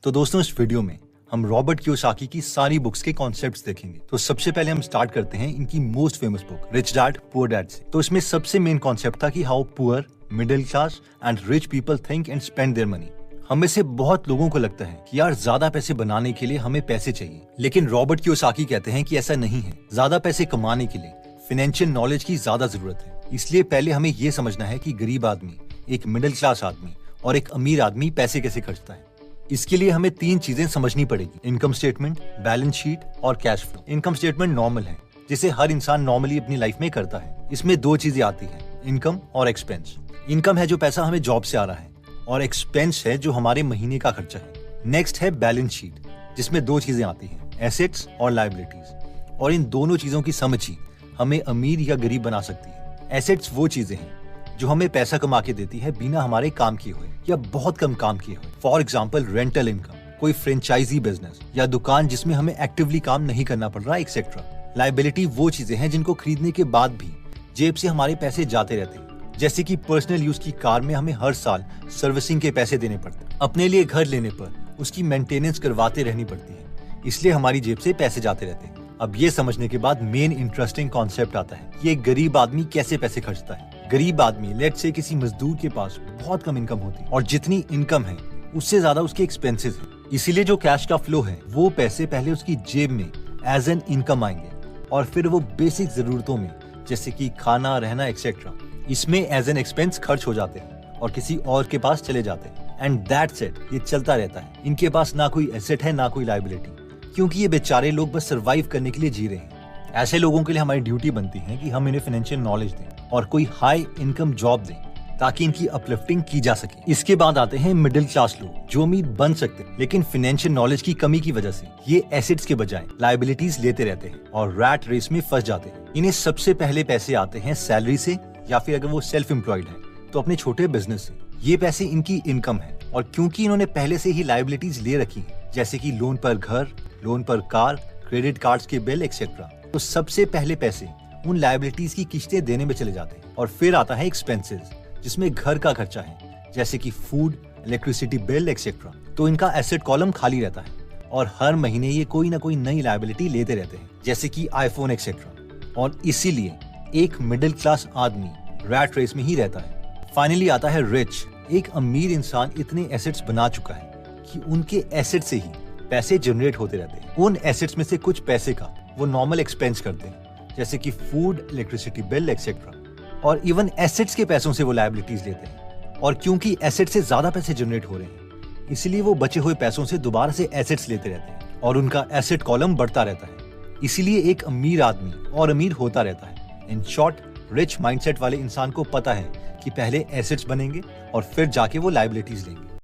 तो दोस्तों इस वीडियो में हम रॉबर्ट कियोसाकी की सारी बुक्स के कॉन्सेप्ट्स देखेंगे। तो सबसे पहले हम स्टार्ट करते हैं इनकी most famous book rich dad poor dad से। तो इसमें सबसे मेन कॉन्सेप्ट था कि how poor, middle class and rich people think and spend their money. हम में से बहुत लोगों को लगता है कि यार ज्यादा पैसे बनाने के लिए हमें पैसे चाहिए, लेकिन रॉबर्ट कियोसाकी कहते हैं कि ऐसा नहीं है। ज्यादा पैसे कमाने के लिए फाइनेंशियल नॉलेज की ज्यादा जरूरत है। इसलिए पहले हमें ये समझना है कि गरीब आदमी, एक मिडिल क्लास आदमी और एक अमीर आदमी पैसे कैसे खर्चता है। इसके लिए हमें तीन चीजें समझनी पड़ेगी: इनकम स्टेटमेंट, बैलेंस शीट और cash flow. Income statement normal है, जिसे हर इंसान नॉर्मली अपनी लाइफ में करता है। इसमें दो चीजें आती हैं, इनकम और एक्सपेंस। इनकम है जो पैसा हमें जॉब से आ रहा है, और एक्सपेंस है जो हमारे महीने का खर्चा है। नेक्स्ट है बैलेंस शीट, जिसमें दो चीजें आती हैं, एसेट्स और लायबिलिटीज। और इन दोनों चीजों की समझ ही हमें अमीर या गरीब बना सकती है। एसेट्स वो चीजें हैं जो हमें पैसा कमा के देती है बिना हमारे काम किए हुए या बहुत कम काम किए हुए। फॉर एग्जाम्पल रेंटल इनकम, कोई फ्रेंचाइजी बिजनेस या दुकान जिसमें हमें एक्टिवली काम नहीं करना पड़ रहा, एक्सेट्रा। लायबिलिटी वो चीजें हैं जिनको खरीदने के बाद भी जेब से हमारे पैसे जाते रहते हैं, जैसे कि पर्सनल यूज की कार में हमें हर साल सर्विसिंग के पैसे देने पड़ते हैं। अपने लिए घर लेने पर उसकी मेंटेनेंस करवाते रहनी पड़ती है, इसलिए हमारी जेब से पैसे जाते रहते हैं। अब ये समझने के बाद मेन इंटरेस्टिंग कॉन्सेप्ट आता है कि एक गरीब आदमी कैसे पैसे खर्चता है। गरीब आदमी लेट्स से किसी मजदूर के पास बहुत कम इनकम होती है, और जितनी इनकम है उससे ज्यादा उसके एक्सपेंसेस हैं। इसीलिए जो कैश का फ्लो है वो पैसे पहले उसकी जेब में एज एन इनकम आएंगे, और फिर वो बेसिक जरूरतों में जैसे कि खाना, रहना एक्सेट्रा, इसमें एज एन एक्सपेंस खर्च हो जाते हैं और किसी और के पास चले जाते हैं। एंड दैट्स इट, ये चलता रहता है। इनके पास ना कोई एसेट है ना कोई लायबिलिटी, क्योंकि ये बेचारे लोग बस सरवाइव करने के लिए जी रहे हैं। ऐसे लोगों के लिए हमारी ड्यूटी बनती है कि हम इन्हें फाइनेंशियल नॉलेज दें और कोई हाई इनकम जॉब दें ताकि इनकी अपलिफ्टिंग की जा सके। इसके बाद आते हैं मिडिल क्लास लोग, जो अमीर बन सकते हैं लेकिन फाइनेंशियल नॉलेज की कमी की वजह से ये एसेट्स के बजाय लायबिलिटीज लेते रहते हैं और रैट रेस में फंस जाते हैं। इन्हें सबसे पहले पैसे आते हैं सैलरी से, या फिर अगर वो सेल्फ एम्प्लॉयड है तो अपने छोटे बिजनेस से। ये पैसे इनकी इनकम है, और क्योंकि इन्होंने पहले से ही लायबिलिटीज ले रखी है, जैसे कि लोन पर घर, लोन पर कार, क्रेडिट कार्ड्स के बिल एक्सेट्रा, तो सबसे पहले पैसे उन लायबिलिटीज की किस्तें देने में चले जाते हैं। और फिर आता है एक्सपेंसेस, जिसमें घर का खर्चा है, जैसे कि फूड, इलेक्ट्रिसिटी बिल एक्सेट्रा। तो इनका एसेट कॉलम खाली रहता है और हर महीने ये कोई ना कोई नई लायबिलिटी लेते रहते हैं, जैसे कि आईफोन एक्सेट्रा। और इसीलिए एक मिडिल क्लास आदमी रैट रेस में ही रहता है। फाइनली आता है रिच। एक अमीर इंसान इतने एसेट्स बना चुका है कि उनके एसेट से ही पैसे जनरेट होते रहते हैं। उन एसेट्स में से कुछ पैसे का वो नॉर्मल एक्सपेंस करते हैं, जैसे कि फूड, इलेक्ट्रिसिटी बिल एक्सेट्रा। और इवन एसेट्स के पैसों से वो लायबिलिटीज लेते हैं, और क्योंकि एसेट से ज्यादा पैसे जनरेट हो रहे हैं, इसलिए वो बचे हुए पैसों से दोबारा से एसेट्स लेते रहते हैं और उनका एसेट कॉलम बढ़ता रहता है। इसीलिए एक अमीर आदमी और अमीर होता रहता है। इन शॉर्ट, रिच माइंडसेट वाले इंसान को पता है कि पहले एसेट्स बनेंगे और फिर जाके वो लायबिलिटीज लेंगे।